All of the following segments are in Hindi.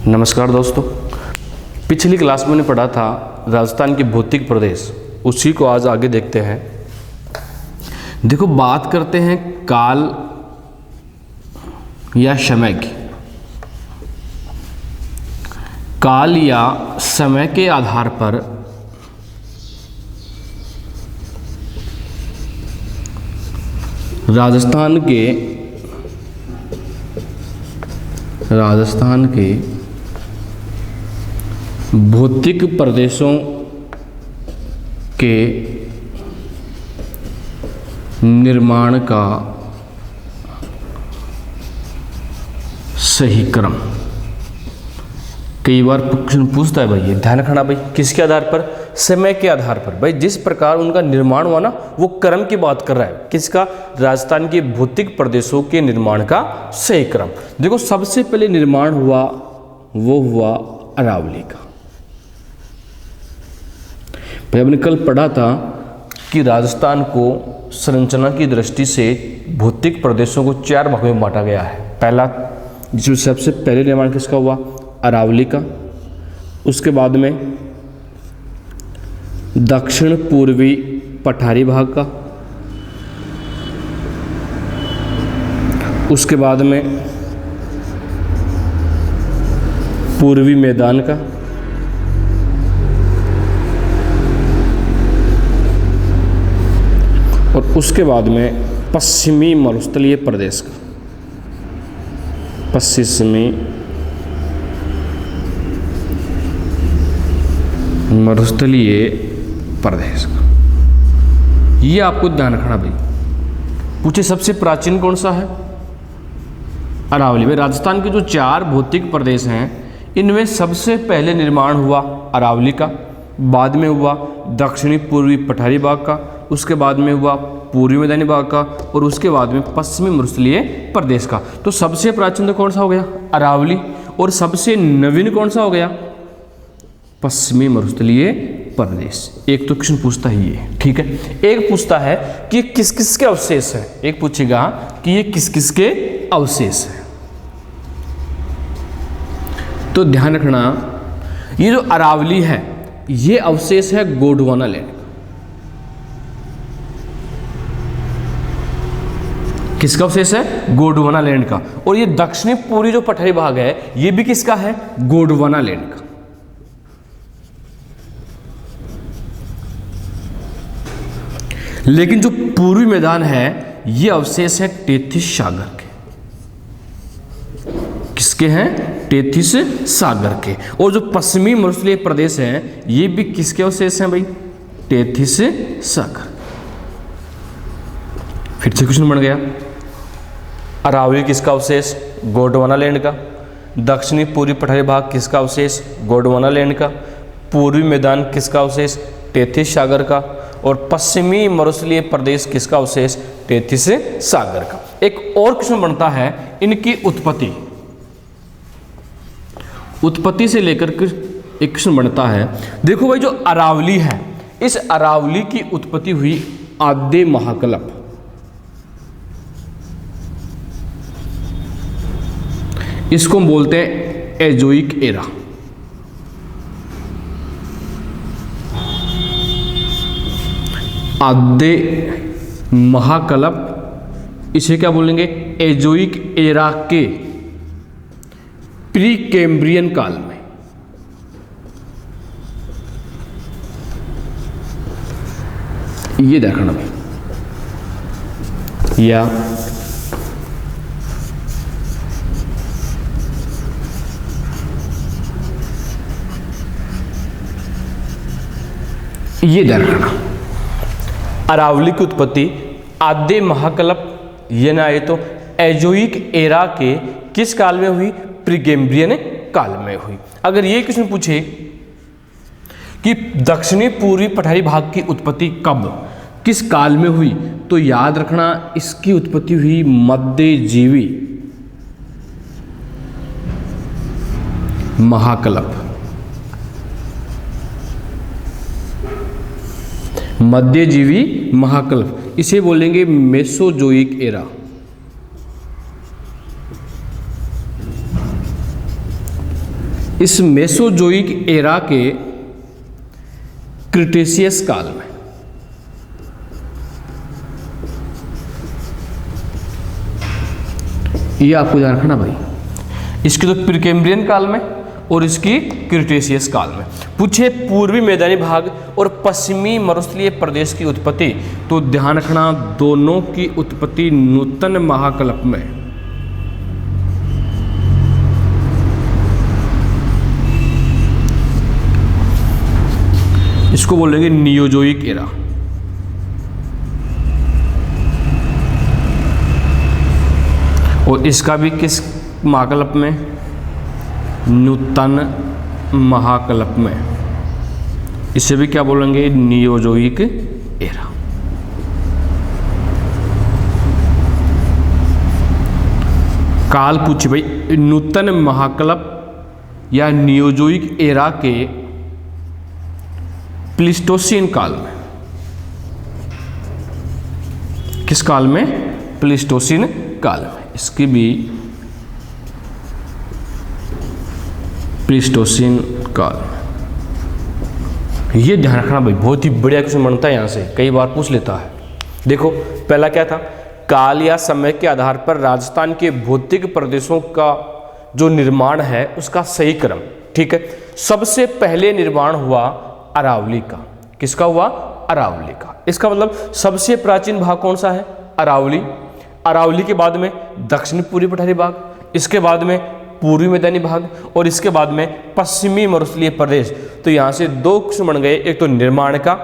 नमस्कार दोस्तों, पिछली क्लास में मैंने पढ़ा था राजस्थान के भौतिक प्रदेश, उसी को आज आगे देखते हैं। देखो, बात करते हैं काल या समय की। काल या समय के आधार पर राजस्थान के भौतिक प्रदेशों के निर्माण का सही क्रम। कई बार क्वेश्चन पूछता है भाई, ये ध्यान रखना भाई, किसके आधार पर? समय के आधार पर। भाई जिस प्रकार उनका निर्माण हुआ ना, वो क्रम की बात कर रहा है। किसका? राजस्थान के भौतिक प्रदेशों के निर्माण का सही क्रम। देखो, सबसे पहले निर्माण हुआ वो हुआ अरावली का। भाई हमने कल पढ़ा था कि राजस्थान को संरचना की दृष्टि से भौतिक प्रदेशों को 4 भागों में बांटा गया है। पहला, जिसमें सबसे पहले निर्माण किसका हुआ? अरावली का। उसके बाद में दक्षिण पूर्वी पठारी भाग का। उसके बाद में पूर्वी मैदान का। और उसके बाद में पश्चिमी मरुस्थलीय प्रदेश का। पश्चिमी मरुस्थलीय प्रदेश का। ये आपको ध्यान रखना भाई। पूछे सबसे प्राचीन कौन सा है? अरावली। भाई राजस्थान के जो 4 भौतिक प्रदेश हैं, इनमें सबसे पहले निर्माण हुआ अरावली का, बाद में हुआ दक्षिणी पूर्वी पठारी भाग का, उसके बाद में हुआ पूर्वी मैदानी भाग का, और उसके बाद में पश्चिमी मरुस्थलीय प्रदेश का। तो सबसे प्राचीन तो कौन सा हो गया? अरावली। और सबसे नवीन कौन सा हो गया? पश्चिमी मरुस्थलीय प्रदेश। एक तो क्वेश्चन पूछता ही है, ठीक है। एक पूछता है कि किस किस के अवशेष है। एक पूछेगा कि ये किस किस के अवशेष है। तो ध्यान रखना, ये जो अरावली है, ये अवशेष है गोंडवाना लैंड। किसका अवशेष है? गोंडवाना लैंड का। और ये दक्षिणी पूर्वी जो पठारी भाग है, ये भी किसका है? गोंडवाना लैंड का। लेकिन जो पूर्वी मैदान है, ये अवशेष है टेथिस सागर के। किसके हैं? टेथिस सागर के। और जो पश्चिमी मरुस्थलीय प्रदेश हैं, ये भी किसके अवशेष हैं भाई? टेथिस सागर। फिर से क्वेश्चन बन गया, अरावली किसका अवशेष? गोंडवाना लैंड का। दक्षिणी पूर्वी पठारी भाग किसका अवशेष? गोंडवाना लैंड का। पूर्वी मैदान किसका अवशेष? टेथिस सागर का। और पश्चिमी मरुस्थलीय प्रदेश किसका अवशेष? टेथिस सागर का। एक और क्वेश्चन बनता है इनकी उत्पत्ति से लेकर के एक क्वेश्चन बनता है। देखो भाई, जो अरावली है, इस अरावली की उत्पत्ति हुई आद्य महाकल्प। इसको हम बोलते हैं एजोइक एरा। आद्य महाकल्प, इसे क्या बोलेंगे? एजोइक एरा के प्री कैम्ब्रियन काल में। ये देखना भाई, या ये देखना, अरावली की उत्पत्ति आद्य महाकल्प ये ना आए तो एजोइक एरा के किस काल में हुई? प्रीकैम्ब्रियन काल में हुई। अगर ये क्वेश्चन पूछे कि दक्षिणी पूर्वी पठारी भाग की उत्पत्ति कब, किस काल में हुई, तो याद रखना इसकी उत्पत्ति हुई मध्यजीवी महाकल्प। मध्यजीवी महाकल्प, इसे बोलेंगे मेसोजोइक एरा। इस मेसोजोइक एरा के क्रिटेशियस काल में, ये आपको ध्यान रखना भाई, इसकी तो प्रीकैम्ब्रियन काल में और इसकी क्रिटेशियस काल में। पूछे पूर्वी मैदानी भाग और पश्चिमी मरुस्थलीय प्रदेश की उत्पत्ति, तो ध्यान रखना दोनों की उत्पत्ति नूतन महाकल्प में। इसको बोलेंगे नियोजोइक एरा। और इसका भी किस महाकल्प में? नूतन महाकल्प में। इसे भी क्या बोलेंगे? Neozoic era. काल पूछे भाई, नूतन महाकल्प या नियोजोइक एरा के प्लीस्टोसीन काल में। किस काल में? प्लीस्टोसीन काल में। इसकी भी प्लीस्टोसीन काल में। ये ध्यान रखना भाई, बहुत ही बढ़िया क्वेश्चन बनता है, यहां से कई बार पूछ लेता है। देखो पहला क्या था? काल या समय के आधार पर राजस्थान के भौतिक प्रदेशों का जो निर्माण है उसका सही क्रम। ठीक है, सबसे पहले निर्माण हुआ अरावली का। किसका हुआ? अरावली का। इसका मतलब सबसे प्राचीन भाग कौन सा है? अरावली। अरावली के बाद में दक्षिण पूर्वी पठारी भाग, इसके बाद में पूर्वी मैदानी भाग और इसके बाद में पश्चिमी मरुस्थलीय प्रदेश। तो यहां से दो क्वेश्चन बन गए, एक तो निर्माण का,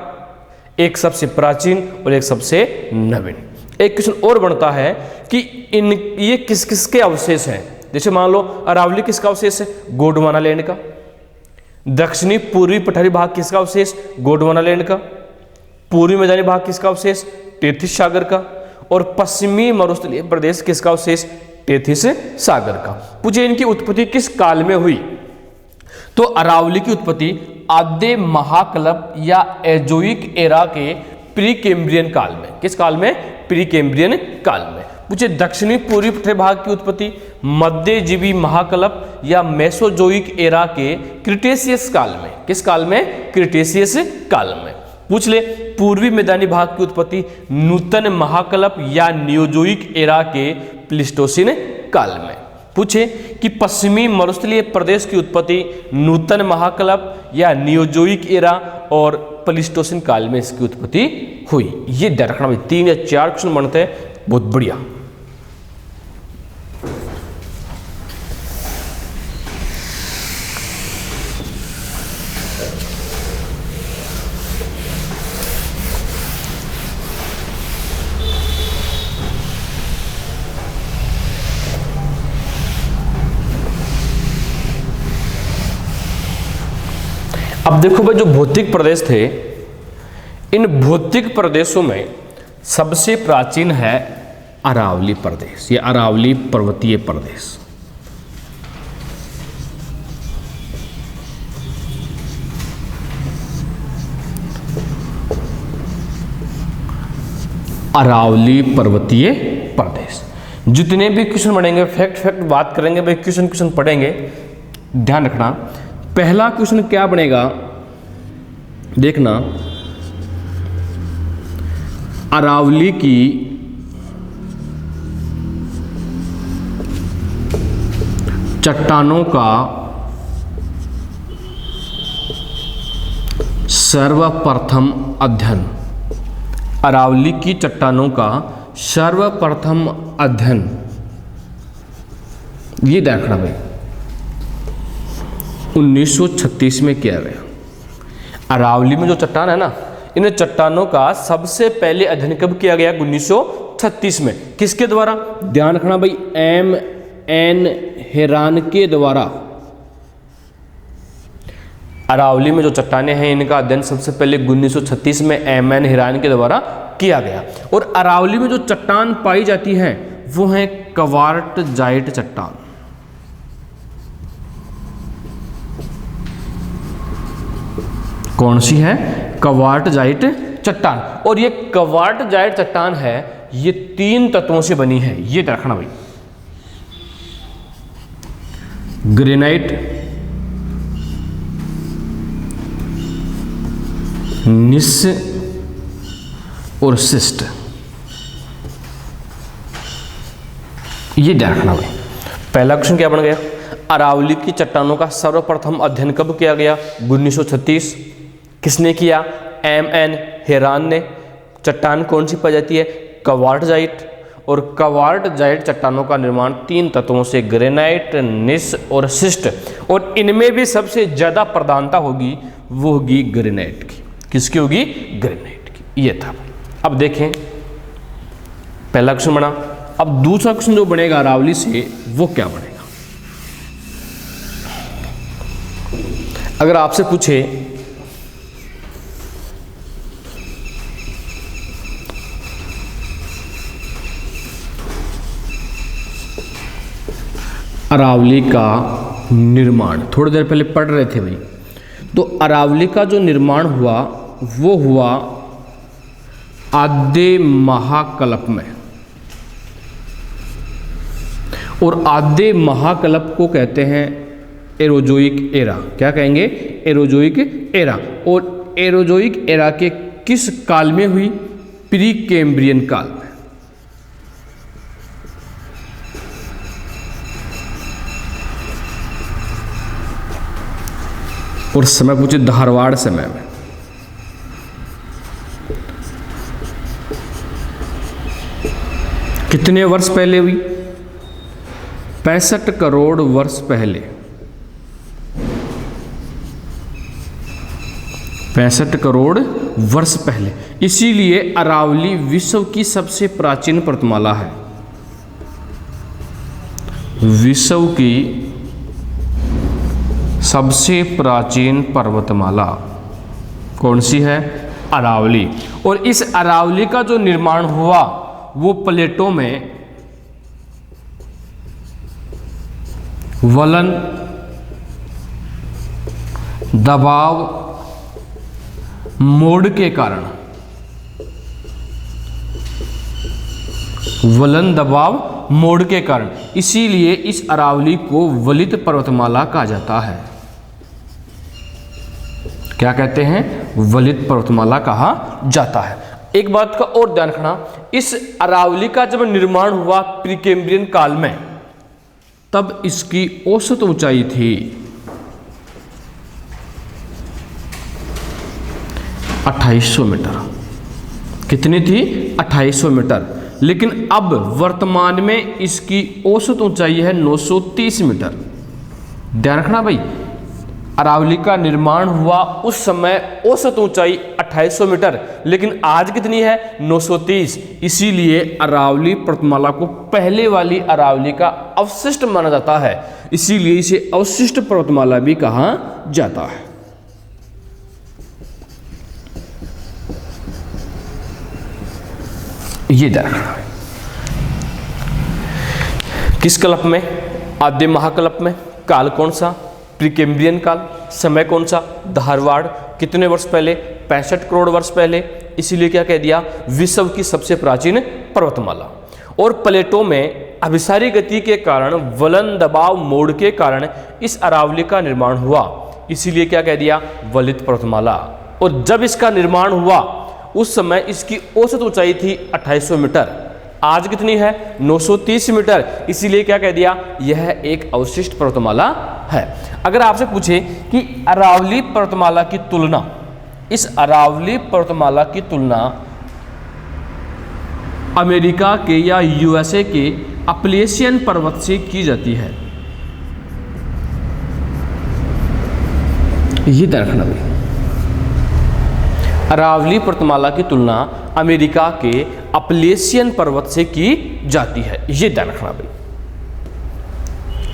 एक सबसे प्राचीन और एक सबसे नवीन। एक क्वेश्चन और बनता है कि इन ये किस किस के अवशेष हैं। जैसे मान लो अरावली किसका अवशेष है? गोंडवाना लैंड का। दक्षिणी पूर्वी पठारी भाग किसका अवशेष? गोंडवाना लैंड का। पूर्वी मैदानी भाग किसका अवशेष? टेथिस सागर का। और पश्चिमी मरुस्थलीय प्रदेश किसका अवशेष? टेथिस सागर का। पूछे इनकी उत्पत्ति किस काल में हुई? तो अरावली की उत्पत्ति आद्य महाकल्प या एजोइक एरा के प्रीकैम्ब्रियन काल में। किस काल में? प्रीकैम्ब्रियन काल में। पूछे दक्षिणी पूर्वी पठारी भाग की उत्पत्ति मध्यजीवी महाकल्प या मेसोजोइक एरा के क्रिटेशियस काल में। किस काल में? क्रिटेशियस काल में। पूछ ले पूर्वी मैदानी भाग की उत्पत्ति नूतन महाकल्प या नियोजोइक एरा के प्लीस्टोसीन काल में। पूछे कि पश्चिमी मरुस्थलीय प्रदेश की उत्पत्ति नूतन महाकल्प या नियोजोइक एरा और प्लीस्टोसीन काल में इसकी उत्पत्ति हुई। ये ध्यान रखना भाई, 3 या 4 क्वेश्चन बनते हैं, बहुत बढ़िया। अब देखो भाई, जो भौतिक प्रदेश थे, इन भौतिक प्रदेशों में सबसे प्राचीन है अरावली प्रदेश, ये अरावली पर्वतीय प्रदेश। अरावली पर्वतीय प्रदेश। जितने भी क्वेश्चन बनेंगे फैक्ट बात करेंगे भाई, क्वेश्चन पढ़ेंगे, ध्यान रखना। पहला क्वेश्चन क्या बनेगा देखना, अरावली की चट्टानों का सर्वप्रथम अध्ययन। अरावली की चट्टानों का सर्वप्रथम अध्ययन, ये देखना भाई 1936 में किया गया। अरावली में जो चट्टान है ना, इन चट्टानों का सबसे पहले अध्ययन कब किया गया? 1936 में। किसके द्वारा? ध्यान रखना भाई, M.N. हेरान के द्वारा। अरावली में जो चट्टानें हैं इनका अध्ययन सबसे पहले 1936 में M.N. हेरान के द्वारा किया गया। और अरावली में जो चट्टान पाई जाती है वो है क्वार्टजाइट चट्टान। कौन सी है? क्वार्टजाइट चट्टान। और ये क्वार्टजाइट चट्टान है, ये 3 तत्वों से बनी है, ये रखना भाई। ग्रेनाइट, निस और शिष्ट, ये ध्यान रखना भाई। पहला क्वेश्चन क्या बन गया, अरावली की चट्टानों का सर्वप्रथम अध्ययन कब किया गया, 1936। किसने किया, M.N. हेरान ने। चट्टान कौन सी प्रजाति है, क्वार्टजाइट। और क्वार्टजाइट चट्टानों का निर्माण 3 तत्वों से, ग्रेनाइट, निस और शिस्ट, और इनमें भी सबसे ज्यादा प्रधानता होगी वो होगी ग्रेनाइट की। किसकी होगी, ग्रेनाइट की। ये था। अब देखें, पहला क्वेश्चन बना। अब दूसरा क्वेश्चन जो बनेगा अरावली से वो क्या बनेगा। अगर आपसे पूछे अरावली का निर्माण, थोड़ी देर पहले पढ़ रहे थे भाई, तो अरावली का जो निर्माण हुआ वो हुआ आद्य महाकल्प में। और आद्य महाकल्प को कहते हैं एरोजोइक एरा। क्या कहेंगे, एरोजोइक एरा। और एरोजोइक एरा के किस काल में हुई, प्री कैम्ब्रियन काल में। और समय पूछे धारवाड़ समय में। कितने वर्ष पहले हुई, 65 करोड़ वर्ष पहले। 65 करोड़ वर्ष पहले। इसीलिए अरावली विश्व की सबसे प्राचीन पर्वतमाला है। विश्व की सबसे प्राचीन पर्वतमाला कौन सी है, अरावली। और इस अरावली का जो निर्माण हुआ वो प्लेटों में वलन, दबाव, मोड़ के कारण, वलन, दबाव, मोड़ के कारण, इसीलिए इस अरावली को वलित पर्वतमाला कहा जाता है। क्या कहते हैं, वलित पर्वतमाला कहा जाता है। एक बात का और ध्यान रखना, इस अरावली का जब निर्माण हुआ प्री कैम्ब्रियन काल में, तब इसकी औसत ऊंचाई थी 2800 मीटर। कितनी थी, 2800 मीटर। लेकिन अब वर्तमान में इसकी औसत ऊंचाई है 930 मीटर। ध्यान रखना भाई, अरावली का निर्माण हुआ उस समय औसत ऊंचाई 2800 मीटर, लेकिन आज कितनी है, 930। इसीलिए अरावली पर्वतमाला को पहले वाली अरावली का अवशिष्ट माना जाता है। इसीलिए इसे अवशिष्ट पर्वतमाला भी कहा जाता है। ये ध्यान रखना। किस कल्प में, आद्य महाकल्प में। काल कौन सा, प्री कैम्ब्रियन काल। समय कौन सा, धारवाड़। कितने वर्ष पहले, 65 करोड़ वर्ष पहले। इसीलिए क्या कह दिया, विश्व की सबसे प्राचीन पर्वतमाला। और प्लेटों में अभिसारी गति के कारण, वलन, दबाव, मोड़ के कारण इस अरावली का निर्माण हुआ। इसीलिए क्या कह दिया, वलित पर्वतमाला। और जब इसका निर्माण हुआ उस समय इसकी औसत ऊंचाई थी 2800 मीटर। आज कितनी है, 930 मीटर। इसीलिए क्या कह दिया, यह एक अवशिष्ट पर्वतमाला है। अगर आपसे पूछे कि अरावली पर्वतमाला की तुलना, इस अरावली पर्वतमाला की तुलना अमेरिका के या USA के अपलेशियन पर्वत से की जाती है, ये ध्यान रखना भाई। अरावली पर्वतमाला की तुलना अमेरिका के अपलेशियन पर्वत से की जाती है, ये ध्यान रखना भाई।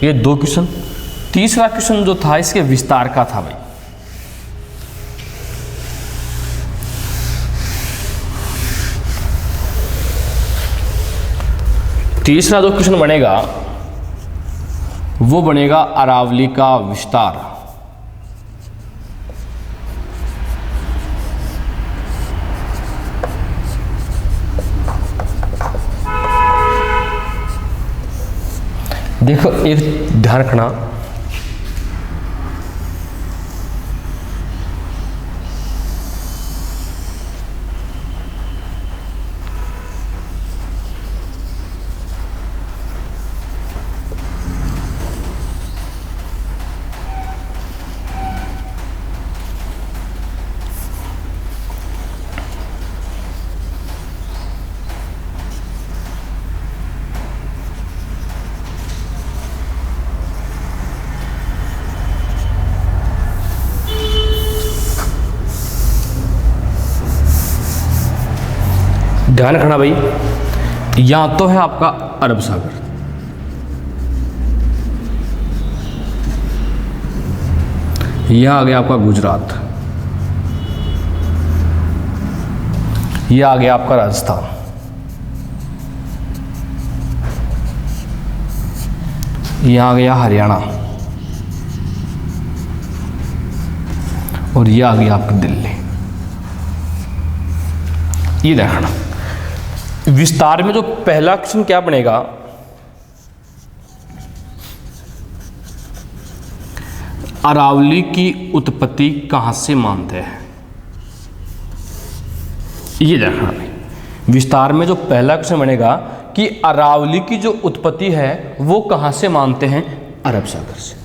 ये 2 क्वेश्चन। तीसरा क्वेश्चन जो था इसके विस्तार का था भाई। तीसरा जो क्वेश्चन बनेगा वो बनेगा अरावली का विस्तार। देखो, एक ध्यान रखना, ध्यान रखना भाई, यहां तो है आपका अरब सागर, यहां आ गया आपका गुजरात, यह आ गया आपका राजस्थान, यहां आ गया हरियाणा, और यह आ गया आपकी दिल्ली। ये देखना विस्तार में जो पहला क्वेश्चन क्या बनेगा, अरावली की उत्पत्ति कहां से मानते हैं। ये देखना भाई, विस्तार में जो पहला क्वेश्चन बनेगा कि अरावली की जो उत्पत्ति है वो कहां से मानते हैं, अरब सागर से।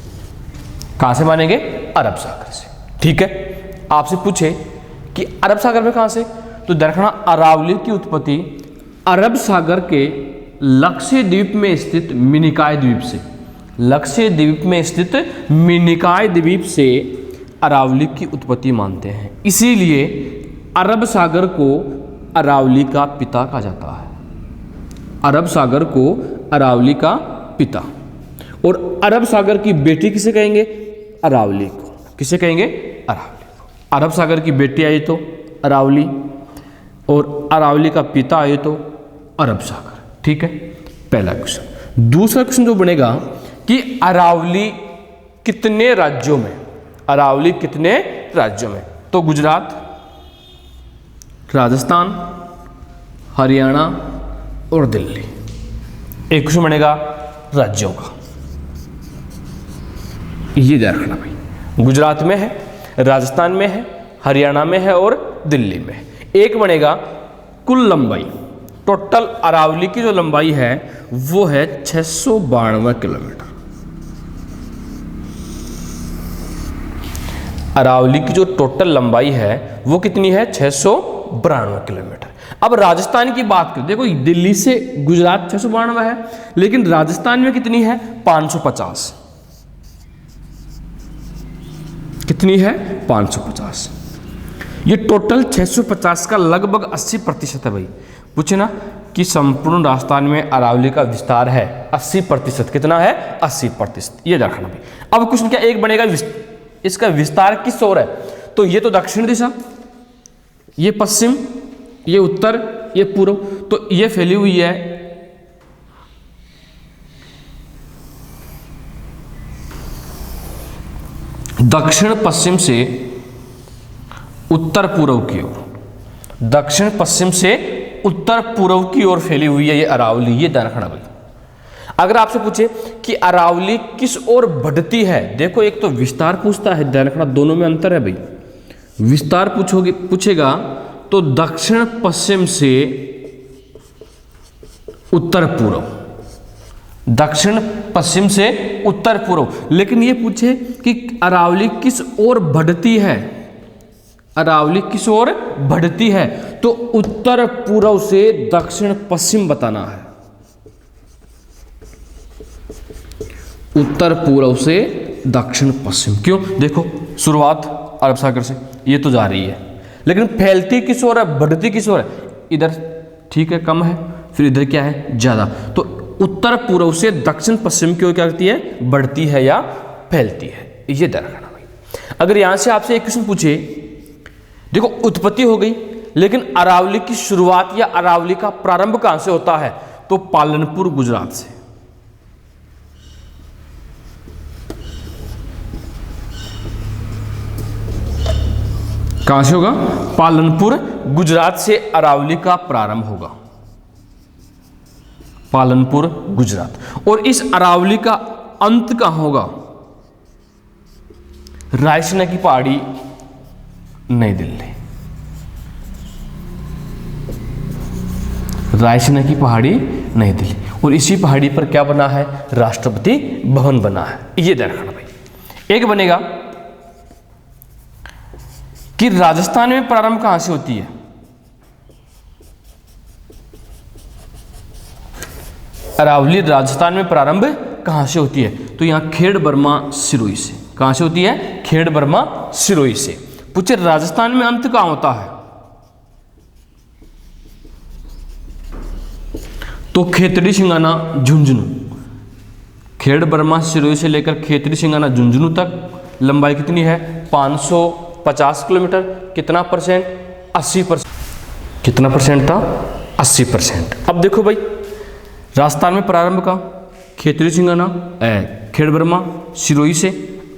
कहां से मानेंगे, अरब सागर से। ठीक है, आपसे पूछे कि अरब सागर में कहां से, तो देखना अरावली की उत्पत्ति अरब सागर के लक्षद्वीप में स्थित मिनिकॉय द्वीप से, लक्षद्वीप में स्थित मिनिकॉय द्वीप से अरावली की उत्पत्ति मानते हैं। इसीलिए अरब सागर को अरावली का पिता कहा जाता है, अरब सागर को अरावली का पिता। और अरब सागर की बेटी किसे कहेंगे, अरावली को। किसे कहेंगे, अरावली को। अरब सागर की बेटी आई तो अरावली, और अरावली का पिता आए तो अरब सागर। ठीक है, पहला क्वेश्चन। दूसरा क्वेश्चन जो बनेगा कि अरावली कितने राज्यों में, अरावली कितने राज्यों में, तो गुजरात, राजस्थान, हरियाणा और दिल्ली। एक क्वेश्चन बनेगा राज्यों का, ये ध्यान रखना भाई, गुजरात में है, राजस्थान में है, हरियाणा में है और दिल्ली में है। एक बनेगा कुल लंबाई, टोटल अरावली की जो लंबाई है वो है 692 किलोमीटर। अरावली की जो टोटल लंबाई है वो कितनी है, 692 किलोमीटर। अब राजस्थान की बात करें, देखो दिल्ली से गुजरात 692 है, लेकिन राजस्थान में कितनी है, 550। कितनी है, 550। ये टोटल 650 का लगभग 80% है भाई। पूछे ना कि संपूर्ण राजस्थान में अरावली का विस्तार है 80%, कितना है, 80%। ये रखना भाई। अब क्वेश्चन क्या एक बनेगा, इसका विस्तार किस ओर है, तो ये तो दक्षिण दिशा, ये पश्चिम, ये उत्तर, ये पूर्व, तो ये फैली हुई है दक्षिण पश्चिम से उत्तर पूर्व की ओर, दक्षिण पश्चिम से उत्तर पूर्व की ओर फैली हुई है ये अरावली। ये ध्यान रखना भाई। अगर आपसे पूछे कि अरावली किस ओर बढ़ती है, देखो एक तो विस्तार पूछता है, ध्यान रखना दोनों में अंतर है भाई। विस्तार पूछेगा तो दक्षिण पश्चिम से उत्तर पूर्व, दक्षिण पश्चिम से उत्तर पूर्व। लेकिन ये पूछे कि अरावली किस ओर बढ़ती है, अरावली किस ओर बढ़ती है, तो उत्तर पूर्व से दक्षिण पश्चिम बताना है, उत्तर पूर्व से दक्षिण पश्चिम। क्यों, देखो शुरुआत अरब सागर से ये तो जा रही है, लेकिन फैलती किस ओर है, बढ़ती किस ओर है, इधर ठीक है कम है, फिर इधर क्या है ज्यादा, तो उत्तर पूर्व से दक्षिण पश्चिम की ओर क्या करती है, बढ़ती है या फैलती है। ये ध्यान रखना भाई। अगर यहां से आपसे एक क्वेश्चन पूछे, देखो उत्पत्ति हो गई, लेकिन अरावली की शुरुआत या अरावली का प्रारंभ कहां से होता है, तो पालनपुर गुजरात से। कहां से होगा, पालनपुर गुजरात से अरावली का प्रारंभ होगा, पालनपुर गुजरात। और इस अरावली का अंत कहां होगा, रायसीना की पहाड़ी, नई दिल्ली। रायसीना की पहाड़ी, नई दिल्ली। और इसी पहाड़ी पर क्या बना है, राष्ट्रपति भवन बना है। ये ध्यान रखना भाई। एक बनेगा कि राजस्थान में प्रारंभ कहां से होती है, अरावली राजस्थान में प्रारंभ कहां से होती है, तो यहां खेड़ बर्मा सिरोही से। कहां से होती है, खेड़ बर्मा सिरोही से। पूछे राजस्थान में अंत कहां होता है, तो खेतड़ी सिंगाना झुंझुनू, खेड़ बर्मा सिरोही से लेकर खेतड़ी सिंगाना झुंझुनू तक लंबाई कितनी है 550 किलोमीटर। कितना परसेंट 80%। कितना परसेंट था 80%। अब देखो भाई राजस्थान में प्रारंभ का खेतड़ी सिंगाना खेड़ बर्मा सिरोही से,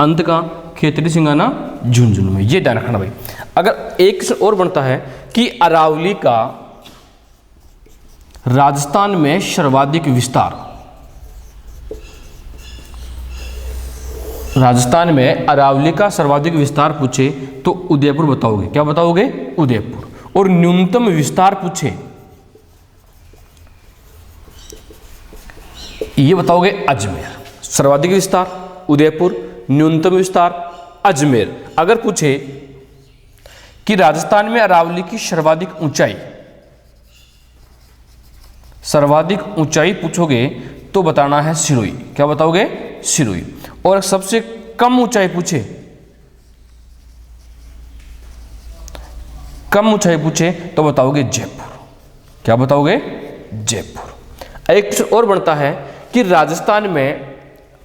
अंत का खेतड़ी सिंगाना झुंझुनू में। ये ध्यान रखना भाई। अगर एक और बनता है कि अरावली का राजस्थान में सर्वाधिक विस्तार, राजस्थान में अरावली का सर्वाधिक विस्तार पूछे तो उदयपुर बताओगे। क्या बताओगे? उदयपुर। और न्यूनतम विस्तार पूछे ये बताओगे अजमेर। सर्वाधिक विस्तार उदयपुर, न्यूनतम विस्तार अजमेर। अगर पूछे कि राजस्थान में अरावली की सर्वाधिक ऊंचाई, सर्वाधिक ऊंचाई पूछोगे तो बताना है सिरोही। क्या बताओगे? सिरोही। और सबसे कम ऊंचाई पूछे, कम ऊंचाई पूछे तो बताओगे जयपुर। क्या बताओगे? जयपुर। एक और बनता है कि राजस्थान में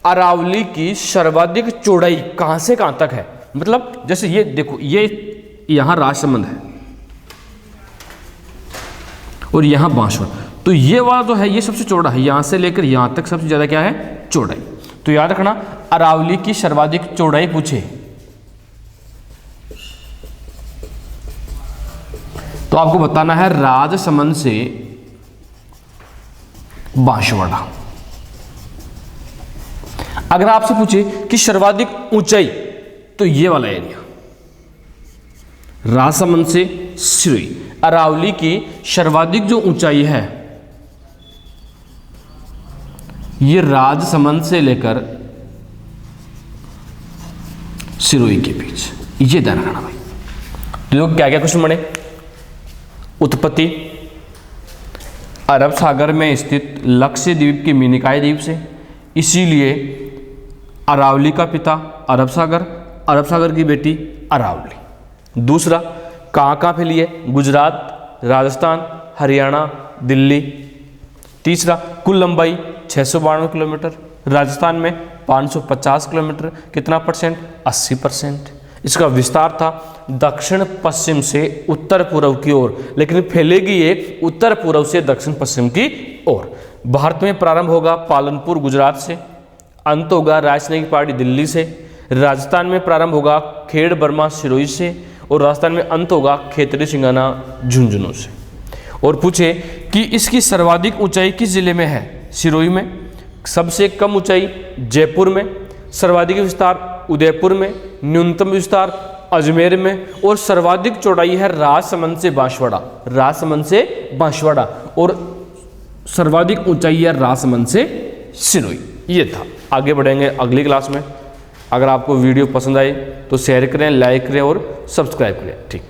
अरावली की सर्वाधिक चौड़ाई कहां से कहां तक है। मतलब जैसे ये देखो, ये यहां राजसमंद है और यहां बांसवाड़ा, तो ये वाला जो है ये सबसे चौड़ा है, यहां से लेकर यहां तक सबसे ज्यादा क्या है? चौड़ाई। तो याद रखना अरावली की सर्वाधिक चौड़ाई पूछे तो आपको बताना है राजसमंद से बांसवाड़ा। अगर आपसे पूछे कि सर्वाधिक ऊंचाई तो ये वाला एरिया, राजसमंद से सिरोही। अरावली की सर्वाधिक जो ऊंचाई है ये राजसमंद से लेकर सिरोही के बीच। ये ध्यान रखना भाई। तो क्या क्या क्वेश्चन बने? उत्पत्ति अरब सागर में स्थित लक्षद्वीप के मिनिकॉय द्वीप से, इसीलिए अरावली का पिता अरब सागर की बेटी अरावली। दूसरा कहाँ फैली है? गुजरात, राजस्थान, हरियाणा, दिल्ली। तीसरा कुल लंबाई 692 किलोमीटर, राजस्थान में 550 किलोमीटर। कितना परसेंट? 80%। इसका विस्तार था दक्षिण पश्चिम से उत्तर पूर्व की ओर, लेकिन फैलेगी ये उत्तर पूर्व से दक्षिण पश्चिम की ओर। भारत में प्रारंभ होगा पालनपुर गुजरात से, अंत होगा राजसैनिक की पहाड़ी दिल्ली से। राजस्थान में प्रारंभ होगा खेड़ बर्मा सिरोही से और राजस्थान में अंत होगा खेतड़ी सिंगाना झुंझुनू से। और पूछे कि इसकी सर्वाधिक ऊंचाई किस जिले में है? सिरोही में। सबसे कम ऊंचाई जयपुर में, सर्वाधिक विस्तार उदयपुर में, न्यूनतम विस्तार अजमेर में और सर्वाधिक चौड़ाई है राजसमंद से बांसवाड़ा, राजसमंद से बांसवाड़ा और सर्वाधिक ऊंचाई है राजसमंद से सिरोही। ये था। आगे बढ़ेंगे अगली क्लास में। अगर आपको वीडियो पसंद आए तो शेयर करें, लाइक करें और सब्सक्राइब करें। ठीक।